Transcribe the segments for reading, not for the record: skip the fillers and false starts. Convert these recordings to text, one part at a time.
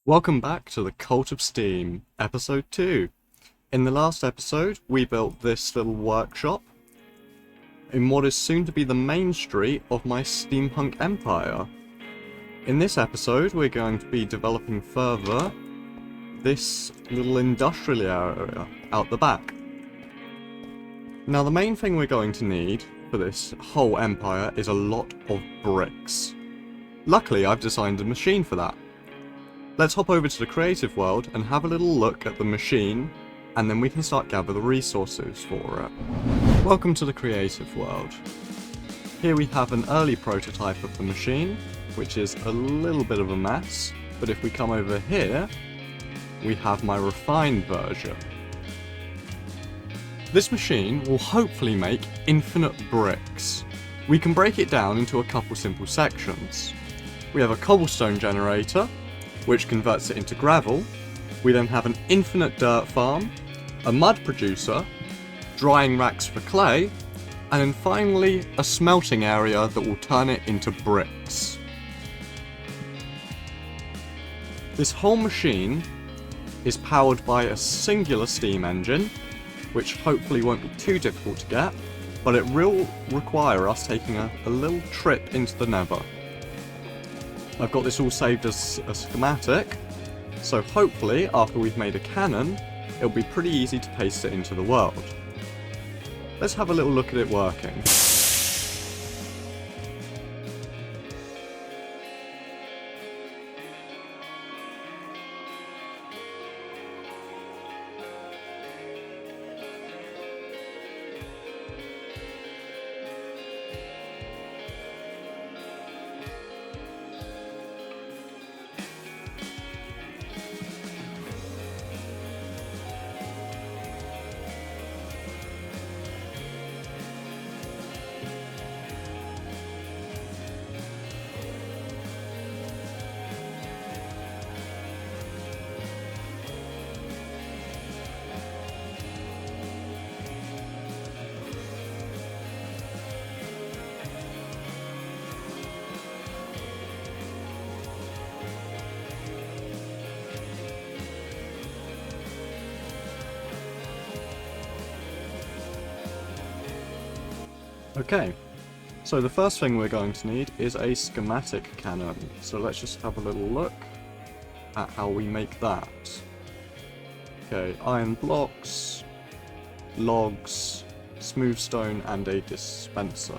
Welcome back to the Cult of Steam, Episode 2. In the last episode, we built this little workshop in what is soon to be the main street of my Steampunk Empire. In this episode, we're going to be developing further this little industrial area out the back. Now, the main thing we're going to need for this whole empire is a lot of bricks. Luckily, I've designed a machine for that. Let's hop over to the creative world and have a little look at the machine, and then we can start gather the resources for it. Welcome to the creative world. Here we have an early prototype of the machine, which is a little bit of a mess, but if we come over here, we have my refined version. This machine will hopefully make infinite bricks. We can break it down into a couple simple sections. We have a cobblestone generator, which converts it into gravel. We then have an infinite dirt farm, a mud producer, drying racks for clay, and then finally a smelting area that will turn it into bricks. This whole machine is powered by a singular steam engine, which hopefully won't be too difficult to get, but it will require us taking a little trip into the Nether. I've got this all saved as a schematic, so hopefully after we've made a cannon, it'll be pretty easy to paste it into the world. Let's have a little look at it working. Okay, so the first thing we're going to need is a schematic cannon. So let's just have a little look at how we make that. Okay, iron blocks, logs, smooth stone, and a dispenser.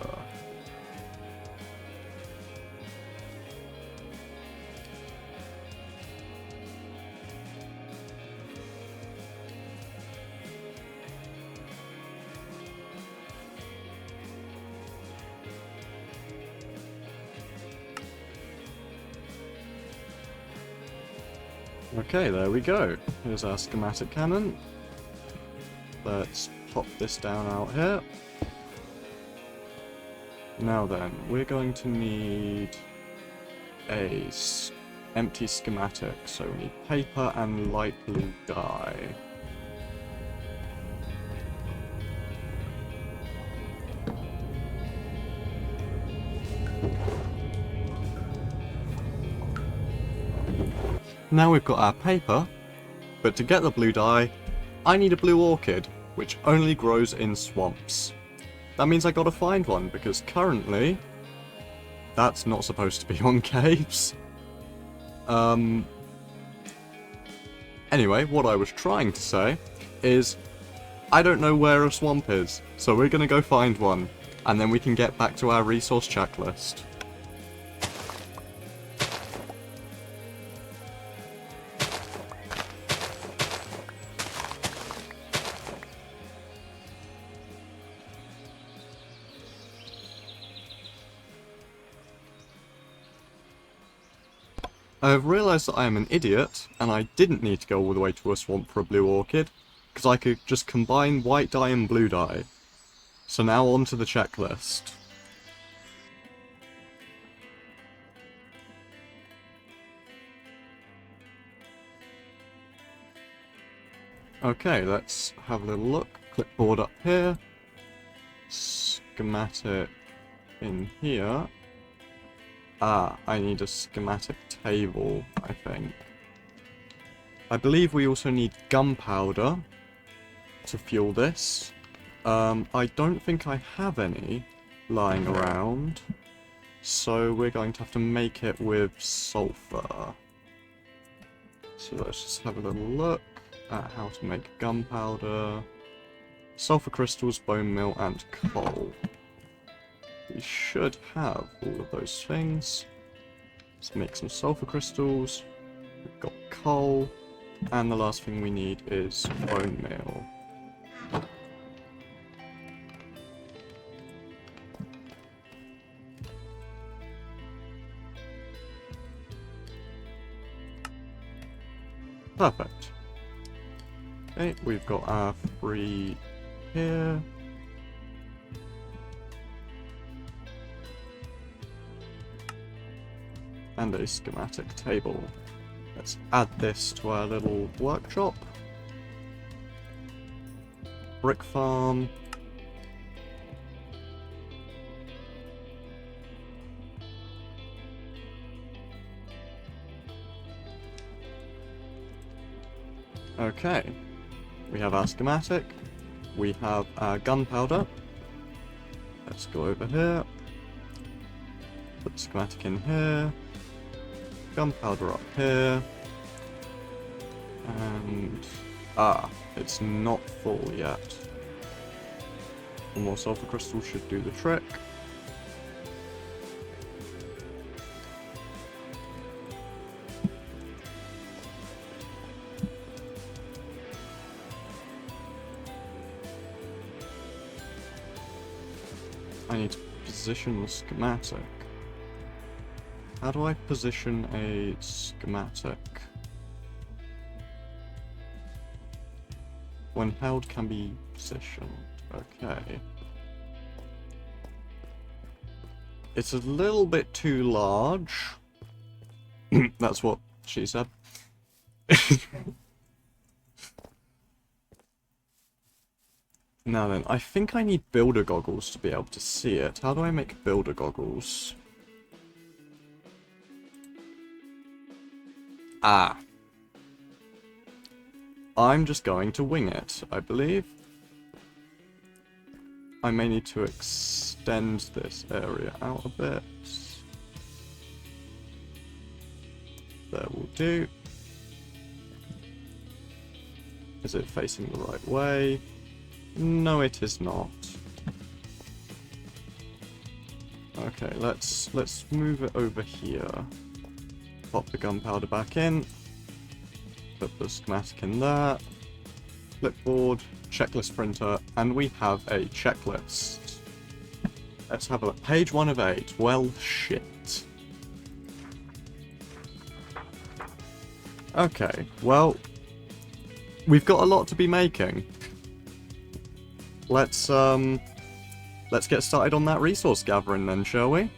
Okay, there we go. Here's our schematic cannon. Let's pop this down out here. Now then, we're going to need a empty schematic, so we need paper and light blue dye. Now we've got our paper, but to get the blue dye, I need a blue orchid, which only grows in swamps. That means I gotta find one, because currently, that's not supposed to be on caves. Anyway, what I was trying to say is, I don't know where a swamp is, so we're gonna go find one, and then we can get back to our resource checklist. I have realised that I am an idiot, and I didn't need to go all the way to a swamp for a blue orchid, because I could just combine white dye and blue dye. So now on to the checklist. Okay, let's have a little look. Clipboard up here. Schematic in here. Ah, I need a schematic table, I think. I believe we also need gunpowder to fuel this. I don't think I have any lying around, so we're going to have to make it with sulfur. So let's just have a little look at how to make gunpowder. Sulfur crystals, bone meal, and coal. We should have all of those things. Let's make some sulfur crystals. We've got coal. And the last thing we need is bone meal. Perfect. Okay, we've got our 3 here. And a schematic table. Let's add this to our little workshop. Brick farm. Okay. We have our schematic. We have our gunpowder. Let's go over here. Put the schematic in here. Gunpowder up here. And... it's not full yet. One more sulfur crystal should do the trick. I need to position the schematic. How do I position a schematic? When held can be positioned. Okay. It's a little bit too large. That's what she said. Now then, I think I need builder goggles to be able to see it. How do I make builder goggles? I'm just going to wing it, I believe. I may need to extend this area out a bit. There will do. Is it facing the right way? No, it is not. Okay, let's move it over here. Pop the gunpowder back in. Put the schematic in there. Clipboard, checklist printer, and we have a checklist. Let's have a look. Page 1 of 8. Well, shit. Okay, well, we've got a lot to be making. Let's get started on that resource gathering then, shall we?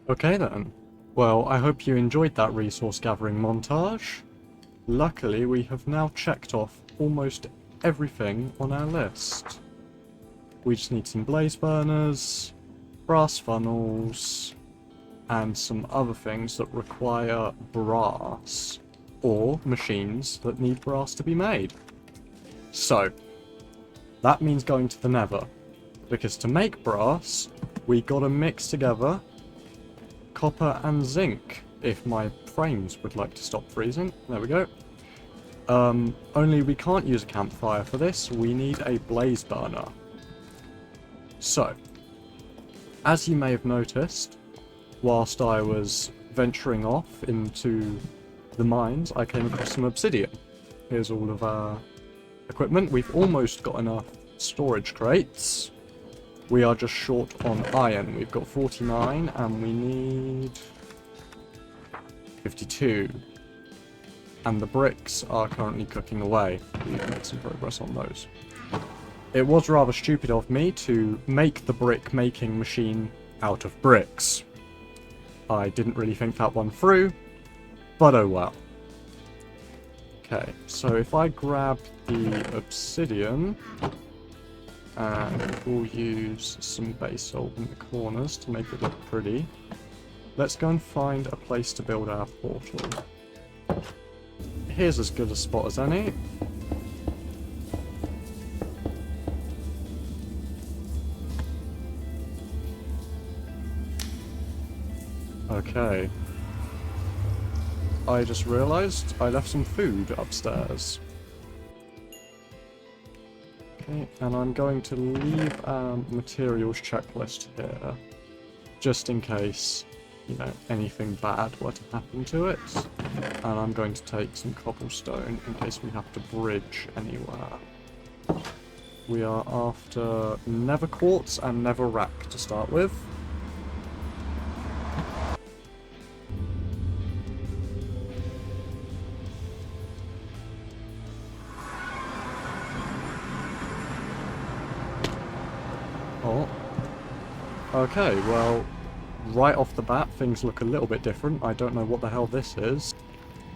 Okay then. Well, I hope you enjoyed that resource gathering montage. Luckily, we have now checked off almost everything on our list. We just need some blaze burners, brass funnels, and some other things that require brass, or machines that need brass to be made. So, that means going to the Nether, because to make brass, we gotta mix together copper and zinc, if my frames would like to stop freezing. There we go. Only we can't use a campfire for this, we need a blaze burner. So, as you may have noticed, whilst I was venturing off into the mines, I came across some obsidian. Here's all of our equipment. We've almost got enough storage crates. We are just short on iron. We've got 49 and we need 52. And the bricks are currently cooking away. We've made some progress on those. It was rather stupid of me to make the brick making machine out of bricks. I didn't really think that one through, but oh well. Okay, so if I grab the obsidian, and we'll use some basalt in the corners to make it look pretty. Let's go and find a place to build our portal. Here's as good a spot as any. Okay. I just realised I left some food upstairs. Okay, and I'm going to leave our materials checklist here, just in case, you know, anything bad were to happen to it. And I'm going to take some cobblestone in case we have to bridge anywhere. We are after nether quartz and nether rack to start with. Oh. Okay, well, right off the bat, things look a little bit different. I don't know what the hell this is.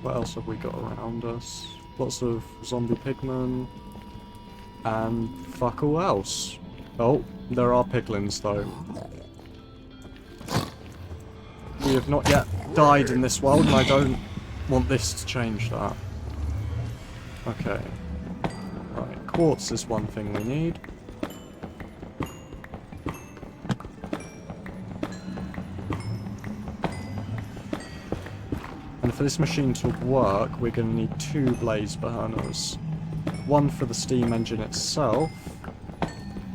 What else have we got around us? Lots of zombie pigmen. And fuck all else. Oh, there are piglins though. We have not yet died in this world, and I don't want this to change that. Okay. Right, quartz is one thing we need. And for this machine to work, we're going to need 2 blaze burners. One for the steam engine itself,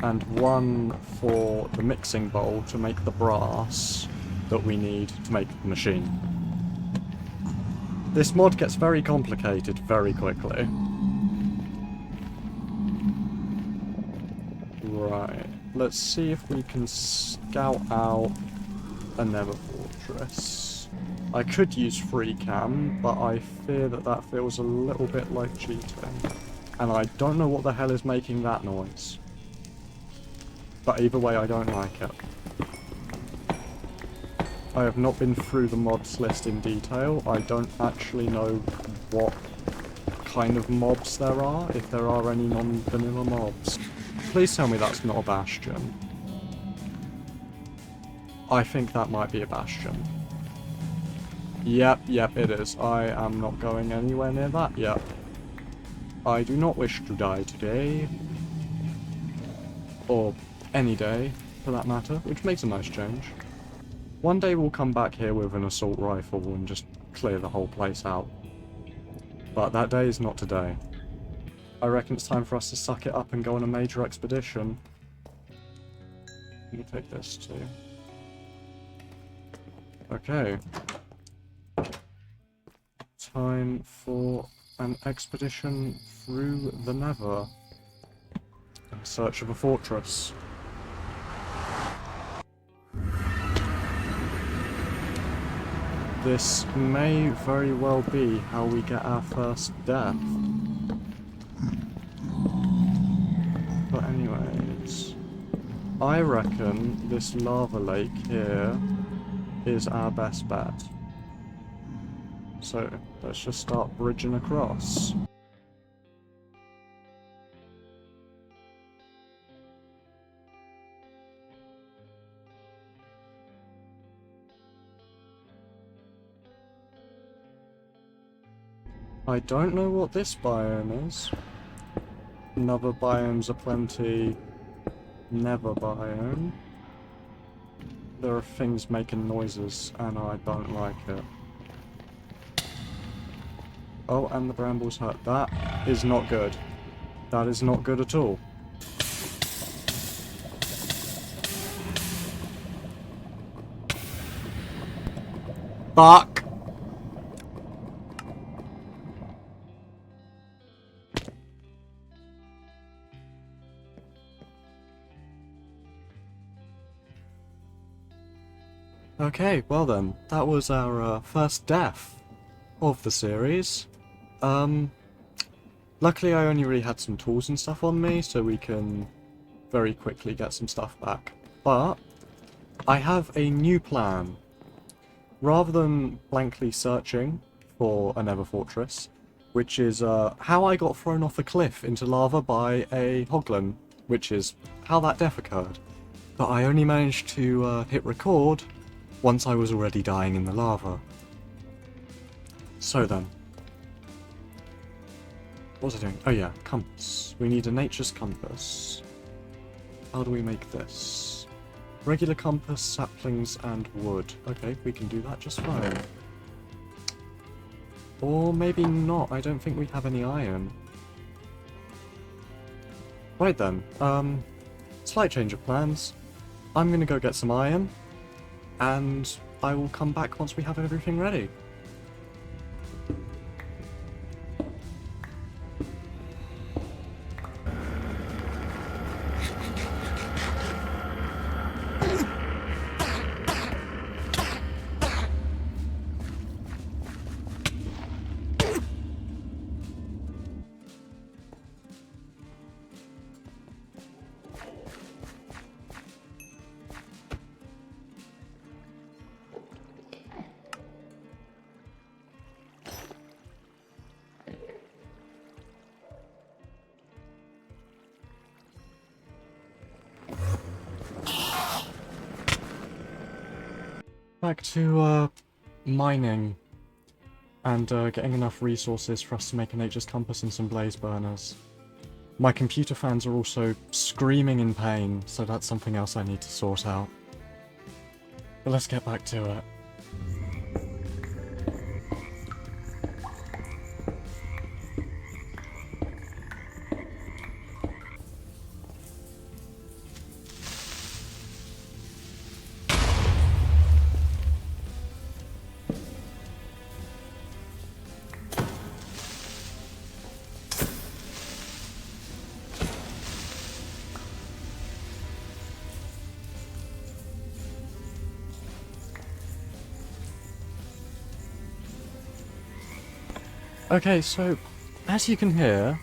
and one for the mixing bowl to make the brass that we need to make the machine. This mod gets very complicated very quickly. Right, let's see if we can scout out a nether fortress. I could use free cam, but I fear that that feels a little bit like cheating. And I don't know what the hell is making that noise. But either way, I don't like it. I have not been through the mods list in detail. I don't actually know what kind of mobs there are, if there are any non-vanilla mobs. Please tell me that's not a bastion. I think that might be a bastion. Yep, it is. I am not going anywhere near that yet. I do not wish to die today. Or any day, for that matter, which makes a nice change. One day we'll come back here with an assault rifle and just clear the whole place out. But that day is not today. I reckon it's time for us to suck it up and go on a major expedition. Let me take this too. Okay. Time for an expedition through the Nether in search of a fortress. This may very well be how we get our first death. But anyways, I reckon this lava lake here is our best bet. So, let's just start bridging across. I don't know what this biome is. Another biomes aplenty. Never biome. There are things making noises, and I don't like it. Oh, and the brambles hurt. That is not good. That is not good at all. Fuck! Okay, well then, that was our first death of the series. Luckily I only really had some tools and stuff on me, so we can very quickly get some stuff back. But I have a new plan. Rather than blankly searching for a Nether fortress, which is how I got thrown off a cliff into lava by a hoglin, which is how that death occurred. But I only managed to hit record once I was already dying in the lava. So then, what was I doing? Oh yeah, compass. We need a nature's compass. How do we make this? Regular compass, saplings, and wood. Okay, we can do that just fine. Or maybe not, I don't think we have any iron. Right then, slight change of plans. I'm gonna go get some iron, and I will come back once we have everything ready. Back to, mining. And, getting enough resources for us to make a nature's compass and some blaze burners. My computer fans are also screaming in pain, so that's something else I need to sort out. But let's get back to it. Okay, so, as you can hear,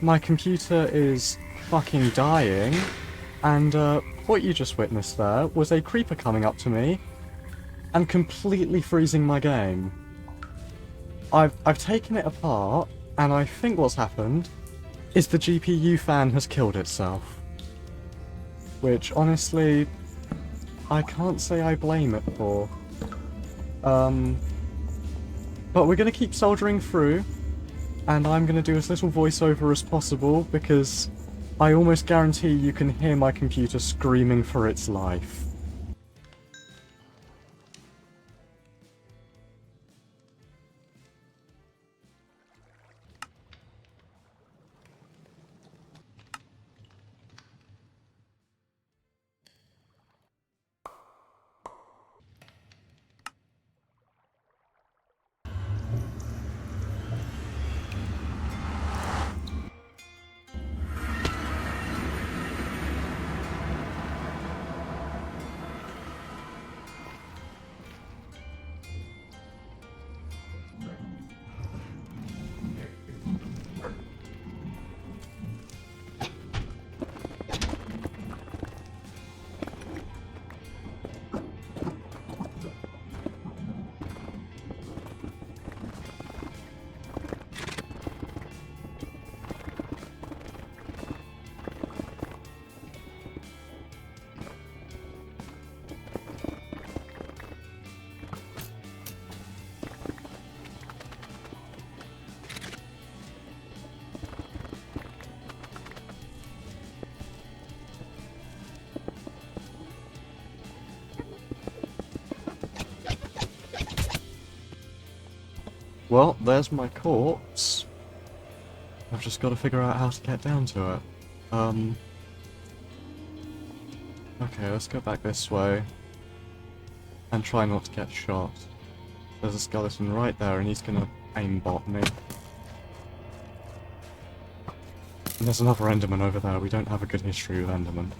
my computer is fucking dying, and what you just witnessed there was a creeper coming up to me and completely freezing my game. I've taken it apart, and I think what's happened is the GPU fan has killed itself. Which, honestly, I can't say I blame it for. But we're going to keep soldering through, and I'm going to do as little voiceover as possible, because I almost guarantee you can hear my computer screaming for its life. Well, there's my corpse. I've just got to figure out how to get down to it. Okay, let's go back this way. And try not to get shot. There's a skeleton right there, and he's gonna aimbot me. And there's another Enderman over there. We don't have a good history with Enderman.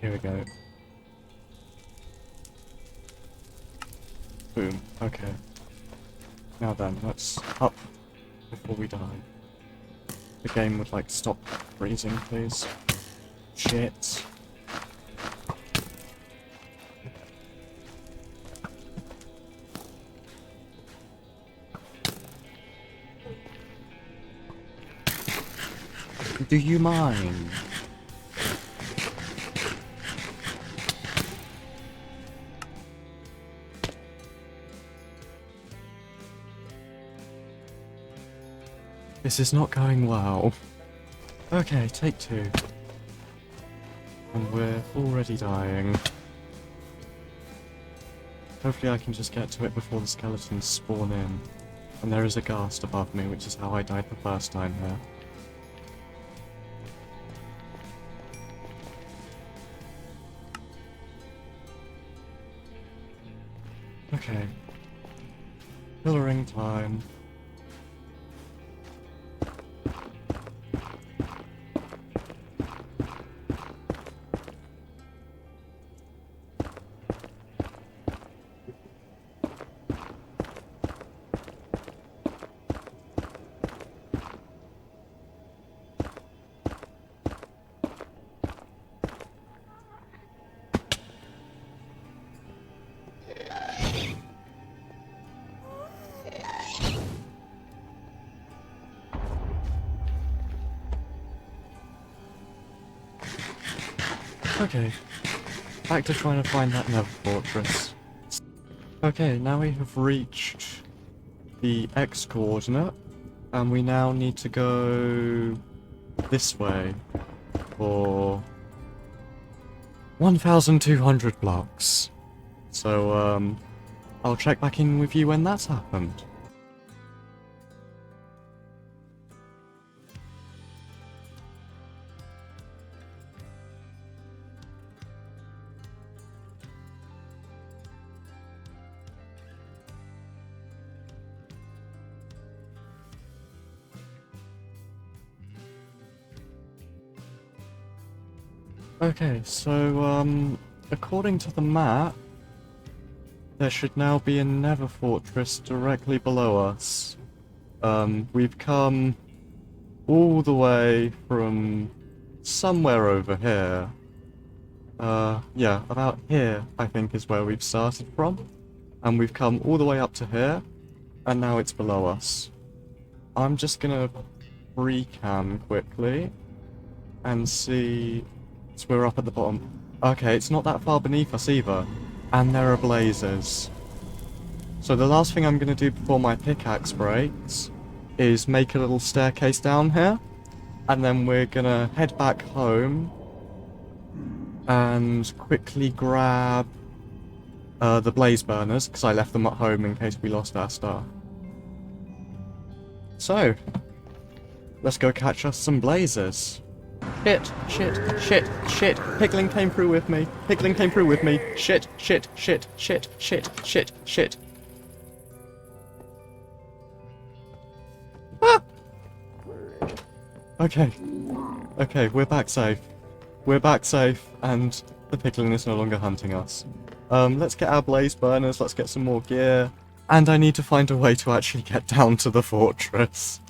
Here we go. Boom. Okay. Now then, let's up before we die. The game would like to stop freezing, please. Shit. Do you mind? This is not going well. Okay, take 2. And we're already dying. Hopefully I can just get to it before the skeletons spawn in. And there is a ghast above me, which is how I died the first time here. Okay. Pillaring time. Okay, back to trying to find that Nether fortress. Okay, now we have reached the X coordinate, and we now need to go this way for 1,200 blocks. So, I'll check back in with you when that's happened. Okay, so, according to the map, there should now be a Nether fortress directly below us. We've come all the way from somewhere over here. Yeah, about here, I think, is where we've started from. And we've come all the way up to here, and now it's below us. I'm just gonna recam quickly and see. So we're up at the bottom. Okay, it's not that far beneath us either. And there are blazes. So the last thing I'm going to do before my pickaxe breaks is make a little staircase down here. And then we're going to head back home and quickly grab the blaze burners, because I left them at home in case we lost our stuff. So, let's go catch us some blazes. Shit, shit, shit, shit. Piglin came through with me. Piglin came through with me. Shit, shit, shit, shit, shit, shit, shit. Ah! Okay. Okay, we're back safe. We're back safe, and the piglin is no longer hunting us. Let's get our blaze burners, let's get some more gear. And I need to find a way to actually get down to the fortress.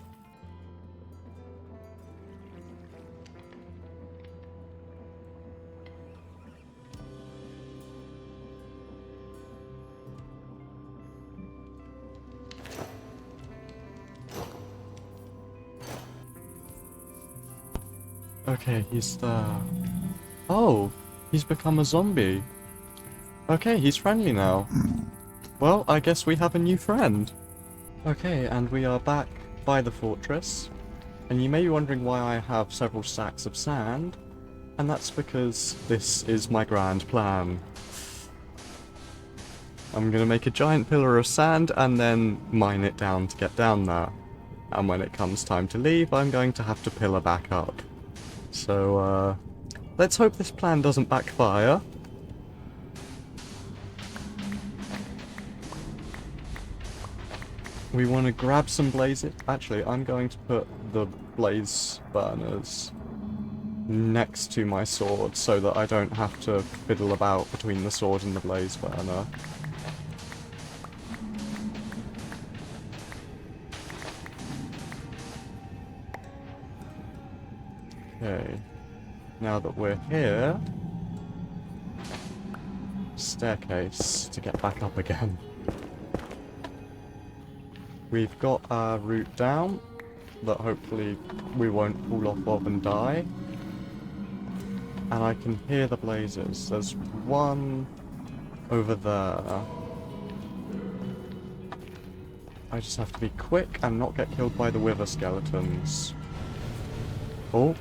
Okay, he's there. Oh, he's become a zombie. Okay, he's friendly now. Well, I guess we have a new friend. Okay, and we are back by the fortress. And you may be wondering why I have several sacks of sand. And that's because this is my grand plan. I'm gonna make a giant pillar of sand and then mine it down to get down there. And when it comes time to leave, I'm going to have to pillar back up. So, let's hope this plan doesn't backfire. We want to grab some blazes. Actually, I'm going to put the blaze burners next to my sword so that I don't have to fiddle about between the sword and the blaze burner. Okay. Now that we're here... staircase to get back up again. We've got our route down, that hopefully we won't fall off of and die. And I can hear the blazes. There's one over there. I just have to be quick and not get killed by the wither skeletons. Oh,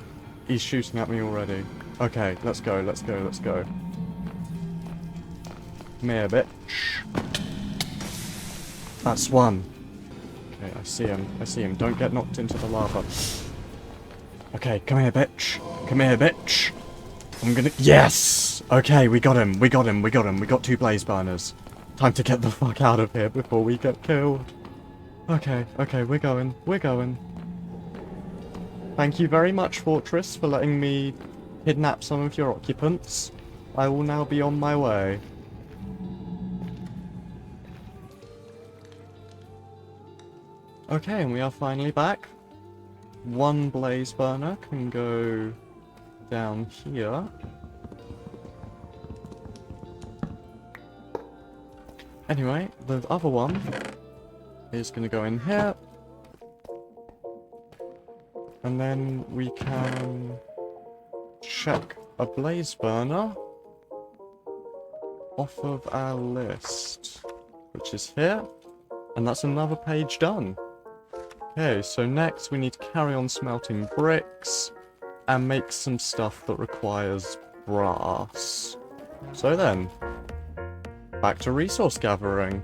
he's shooting at me already. Okay, let's go, let's go, let's go. Come here, bitch. That's one. Okay, I see him. I see him. Don't get knocked into the lava. Okay, come here, bitch. Come here, bitch. I'm gonna... Yes! Okay, we got him. We got him. We got him. We got 2 blaze burners. Time to get the fuck out of here before we get killed. Okay, okay, we're going. We're going. Thank you very much, Fortress, for letting me kidnap some of your occupants. I will now be on my way. Okay, and we are finally back. 1 blaze burner can go down here. Anyway, the other one is going to go in here. And then we can check a blaze burner off of our list, which is here. And that's another page done. Okay, so next we need to carry on smelting bricks and make some stuff that requires brass. So then, back to resource gathering.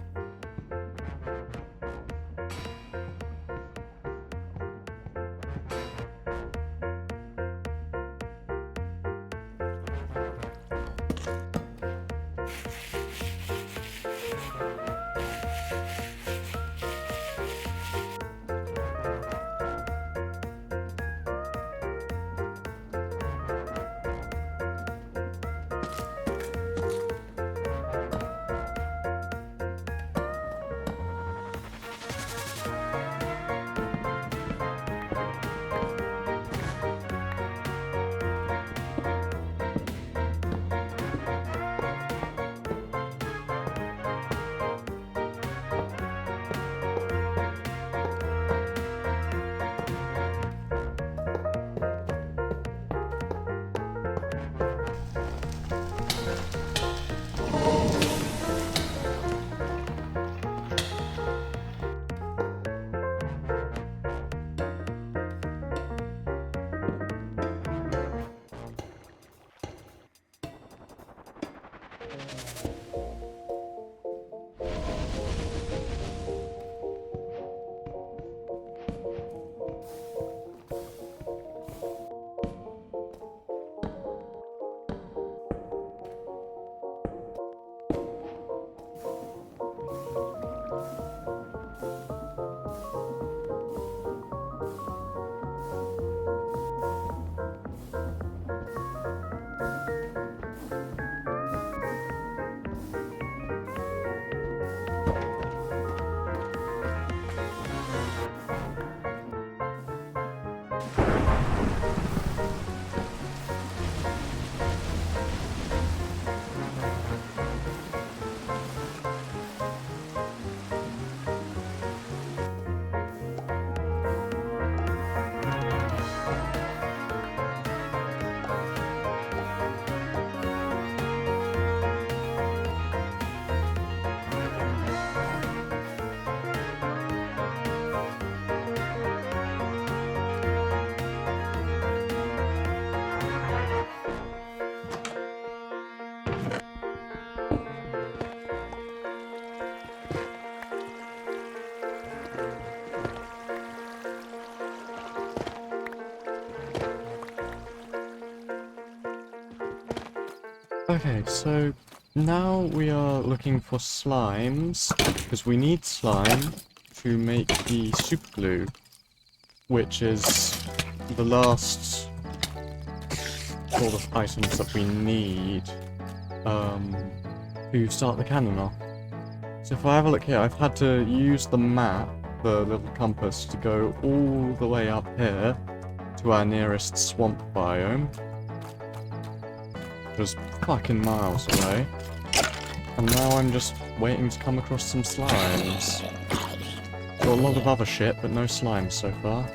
Okay, so now we are looking for slimes, because we need slime to make the super glue, which is the last sort of items that we need to start the cannon off. So if I have a look here, I've had to use the map, the little compass, to go all the way up here to our nearest swamp biome, which is fucking miles away. And now I'm just waiting to come across some slimes. Got a lot of other shit, but no slimes so far.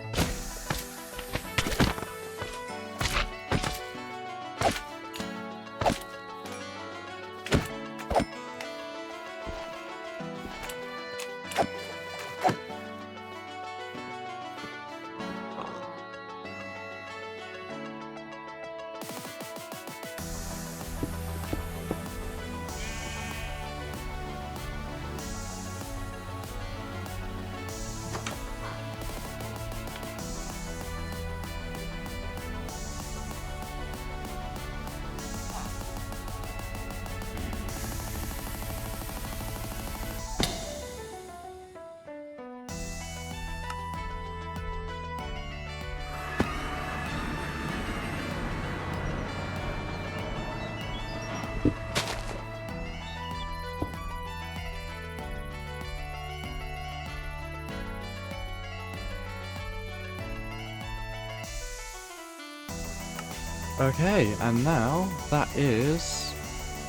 Okay, and now that is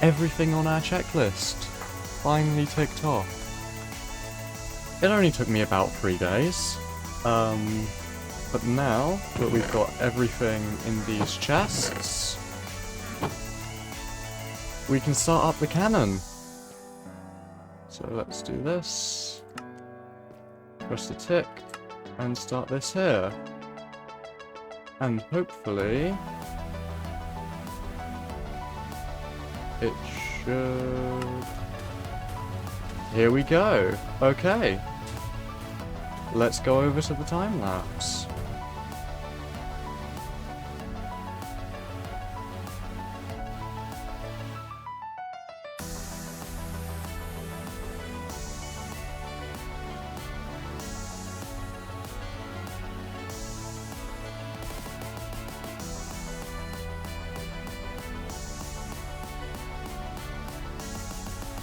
everything on our checklist. Finally ticked off. It only took me about 3 days. But now that we've got everything in these chests, we can start up the cannon. So let's do this. Press the tick and start this here. And hopefully it should... Here we go. Okay. Let's go over to the time lapse.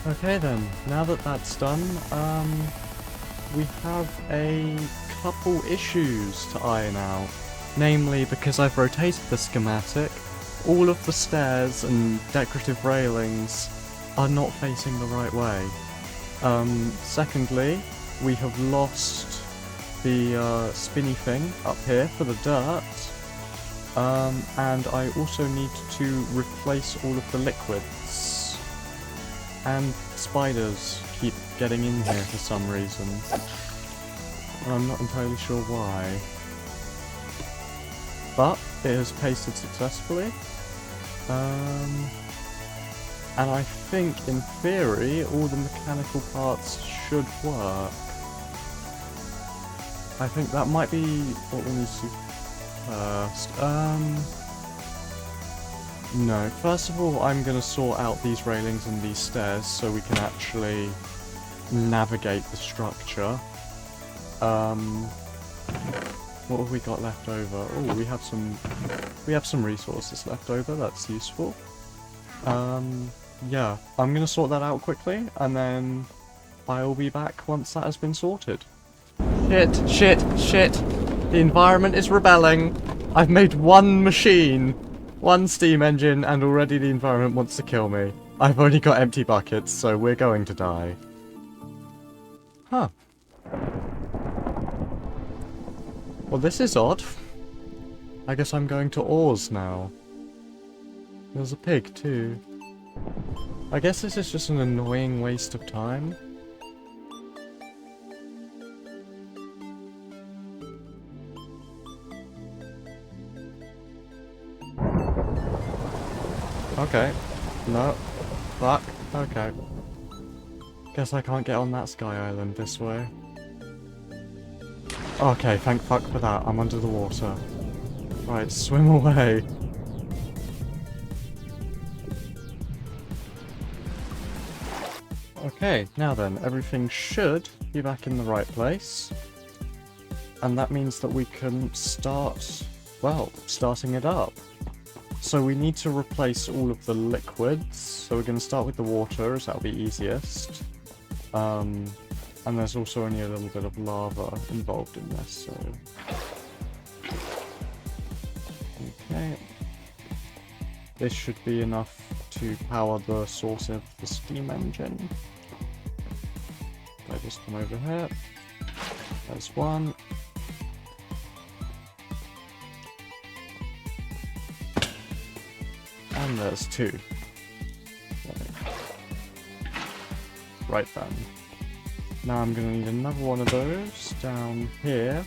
Okay then, now that that's done, we have a couple issues to iron out. Namely, because I've rotated the schematic, all of the stairs and decorative railings are not facing the right way. Secondly, we have lost the spinny thing up here for the dirt, and I also need to replace all of the liquids. And spiders keep getting in here for some reason. I'm not entirely sure why. But it has pasted successfully. And I think, in theory, all the mechanical parts should work. I think that might be what we need to do first. No, first of all, I'm going to sort out these railings and these stairs so we can actually navigate the structure. What have we got left over? Oh, we have some resources left over. That's useful. Yeah, I'm going to sort that out quickly, and then I'll be back once that has been sorted. Shit, shit, shit. The environment is rebelling. I've made one machine. One steam engine, and already the environment wants to kill me. I've only got empty buckets, so we're going to die. Huh. Well, this is odd. I guess I'm going to ores now. There's a pig, too. I guess this is just an annoying waste of time. Okay. No. Fuck. Okay. Guess I can't get on that sky island this way. Okay, thank fuck for that. I'm under the water. Right, swim away. Okay, now then, everything should be back in the right place. And that means that we can start, well, starting it up. So we need to replace all of the liquids. So we're going to start with the water, as that'll be easiest. And there's also only a little bit of lava involved in this, so... Okay. This should be enough to power the source of the steam engine. I just come over here. There's one. And there's two. Right then. Now I'm going to need another one of those down here.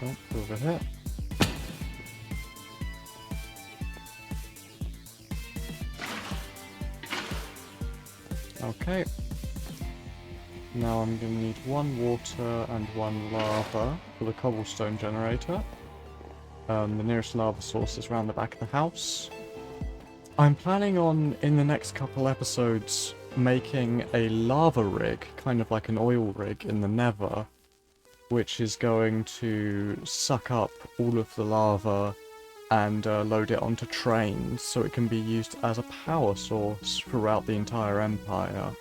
Oh, over here. Okay. Now I'm going to need one water and one lava for the cobblestone generator. The nearest lava source is around the back of the house. I'm planning on, in the next couple episodes, making a lava rig, kind of like an oil rig in the Nether, which is going to suck up all of the lava and load it onto trains so it can be used as a power source throughout the entire empire.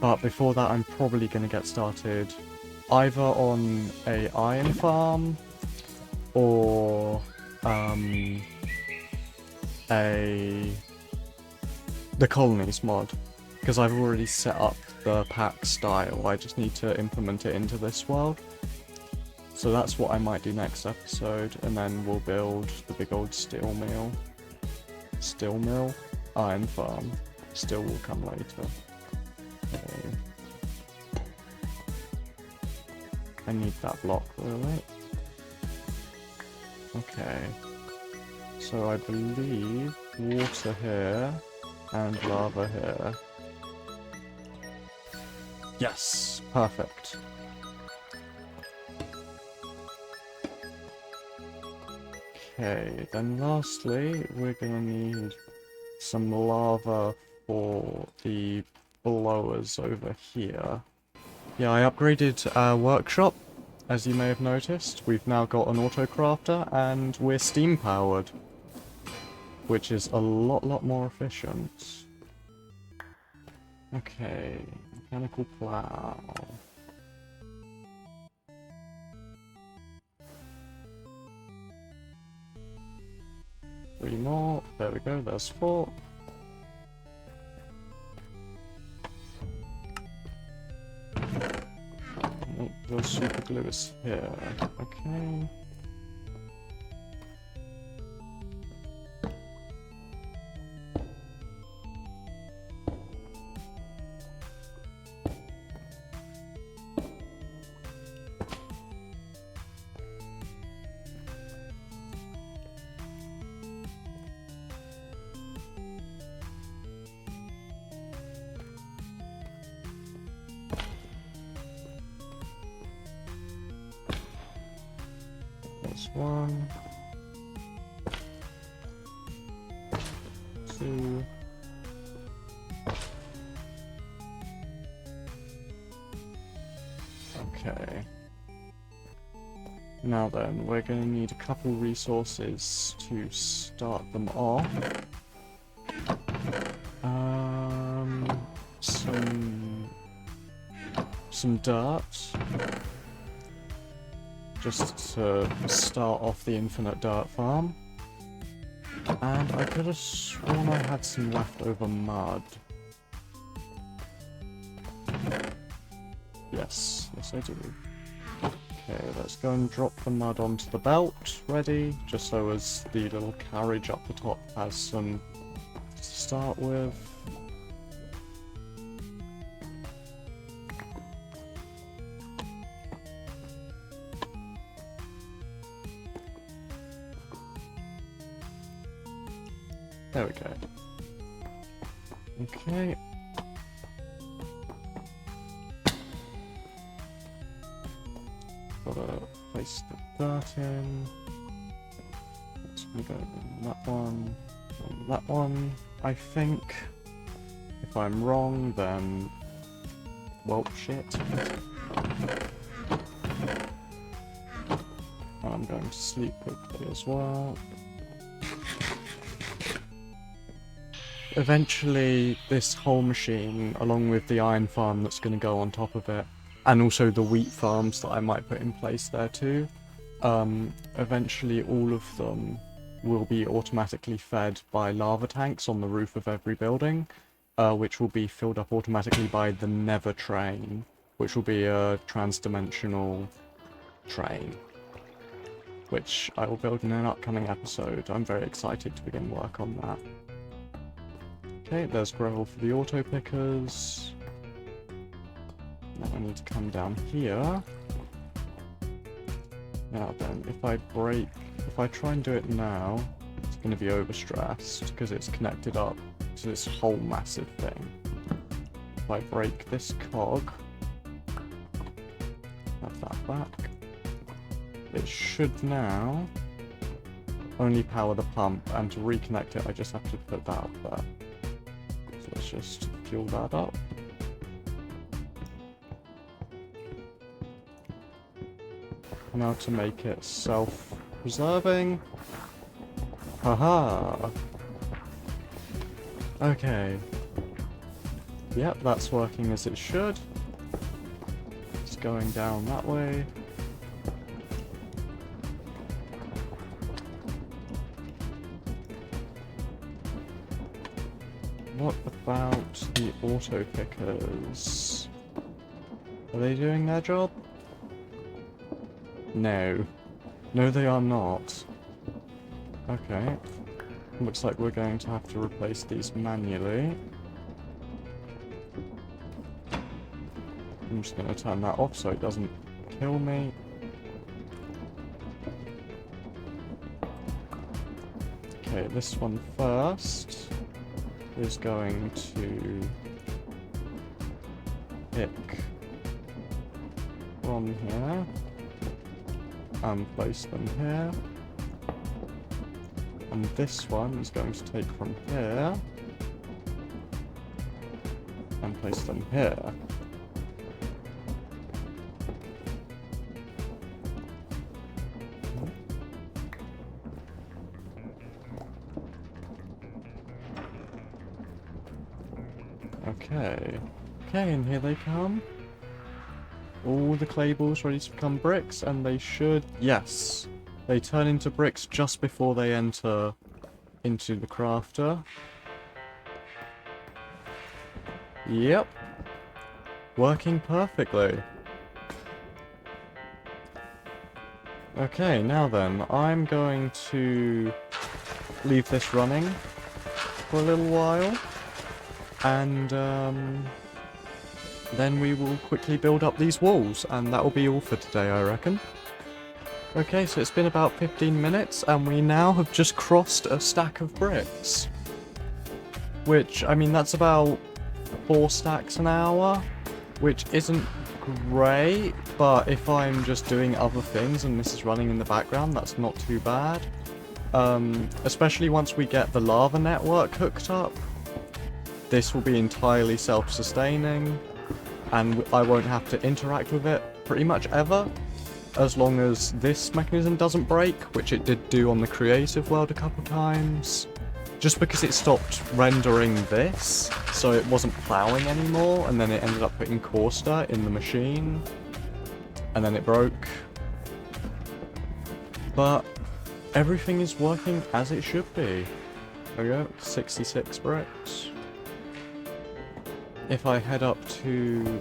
But before that, I'm probably going to get started either on a iron farm or the colonies mod, because I've already set up the pack style. I just need to implement it into this world. So that's what I might do next episode, and then we'll build the big old steel mill, iron farm. Steel will come later. Okay. I need that block, really. Okay. So I believe water here and lava here. Yes, perfect. Okay, then lastly, we're gonna need some lava for the blowers over here. Yeah, I upgraded our workshop, as you may have noticed. We've now got an autocrafter, and we're steam powered, which is a lot more efficient. Okay, mechanical plow. 3 more. There we go, there's 4. Oh, the super glue is here. Okay. That's 1, 2. Okay. Now then, we're going to need a couple resources to start them off. Some dirt. Just to start off the infinite dirt farm. And I could have sworn I had some leftover mud. Yes, I do. Okay, let's go and drop the mud onto the belt, ready, just so as the little carriage up the top has some to start with. There we go. Okay. gotta place the dirt in. It's gonna go in that one, and that one, I think. If I'm wrong, then... well, shit. I'm going to sleep quickly as well. Eventually, this whole machine, along with the iron farm that's going to go on top of it, and also the wheat farms that I might put in place there too, eventually all of them will be automatically fed by lava tanks on the roof of every building, which will be filled up automatically by the Nether train, which will be a trans-dimensional train, which I will build in an upcoming episode. I'm very excited to begin work on that. Okay, there's gravel for the auto pickers. Now I need to come down here. Now then, if I try and do it now, it's going to be overstressed because it's connected up to this whole massive thing. If I break this cog, have that back, it should now only power the pump, and to reconnect it I just have to put that up there. So let's just fuel that up. Now to make it self-preserving. Haha! Okay. Yep, that's working as it should. It's going down that way. What about the auto pickers? Are they doing their job? No. No, they are not. Okay. Looks like we're going to have to replace these manually. I'm just going to turn that off so it doesn't kill me. Okay, this one first is going to pick from here and place them here. And this one is going to take from here and place them here. Okay. Okay, and here they come. All the clay balls ready to become bricks, and they should... yes! They turn into bricks just before they enter into the crafter. Yep. Working perfectly. Okay, now then, I'm going to leave this running for a little while. And then we will quickly build up these walls, and that will be all for today, I reckon. Okay, so it's been about 15 minutes, and we now have just crossed a stack of bricks. Which, I mean, that's about 4 stacks an hour, which isn't great, but if I'm just doing other things and this is running in the background, that's not too bad. Especially once we get the lava network hooked up. This will be entirely self-sustaining, and I won't have to interact with it pretty much ever, as long as this mechanism doesn't break, which it did do on the creative world a couple times. Just because it stopped rendering this, so it wasn't ploughing anymore, and then it ended up putting coarse dirt in the machine, and then it broke. But everything is working as it should be. There we go, 66 bricks. If I head up to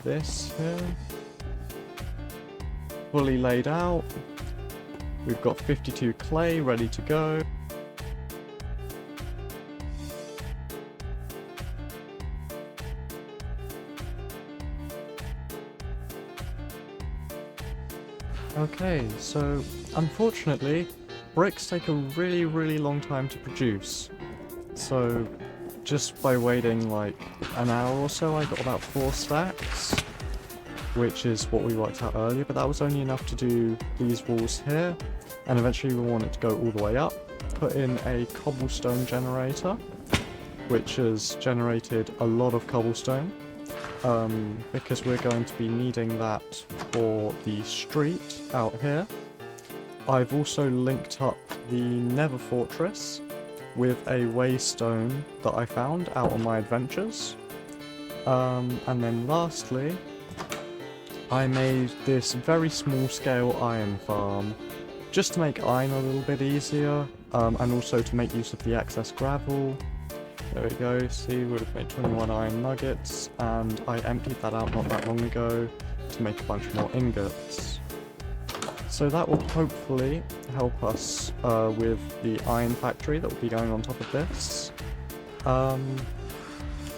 this here, fully laid out, we've got 52 clay ready to go. Okay, so unfortunately, bricks take a really, really long time to produce. So just by waiting like an hour or so, I got about 4 stacks, which is what we worked out earlier, but that was only enough to do these walls here, and eventually we want it to go all the way up. Put in a cobblestone generator, which has generated a lot of cobblestone, because we're going to be needing that for the street out here. I've also linked up the Nether fortress with a waystone that I found out on my adventures. And then lastly, I made this very small scale iron farm, just to make iron a little bit easier, and also to make use of the excess gravel. There we go, see, would have made 21 iron nuggets, and I emptied that out not that long ago to make a bunch more ingots. So that will hopefully help us with the iron factory that will be going on top of this.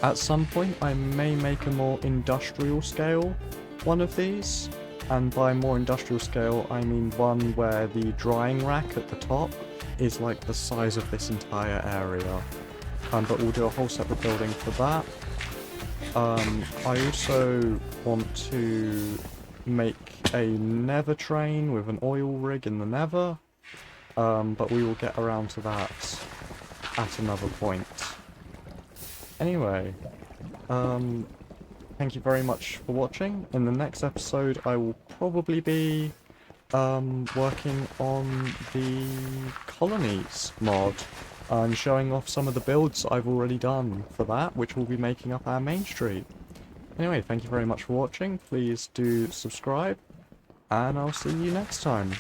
At some point I may make a more industrial scale one of these, and by more industrial scale I mean one where the drying rack at the top is like the size of this entire area. But we'll do a whole separate building for that. I also want to make a Nether train with an oil rig in the Nether, but we will get around to that at another point. Anyway, thank you very much for watching. In the next episode I will probably be working on the colonies mod and showing off some of the builds I've already done for that, which will be making up our main street. Anyway, thank you very much for watching. Please do subscribe, and I'll see you next time.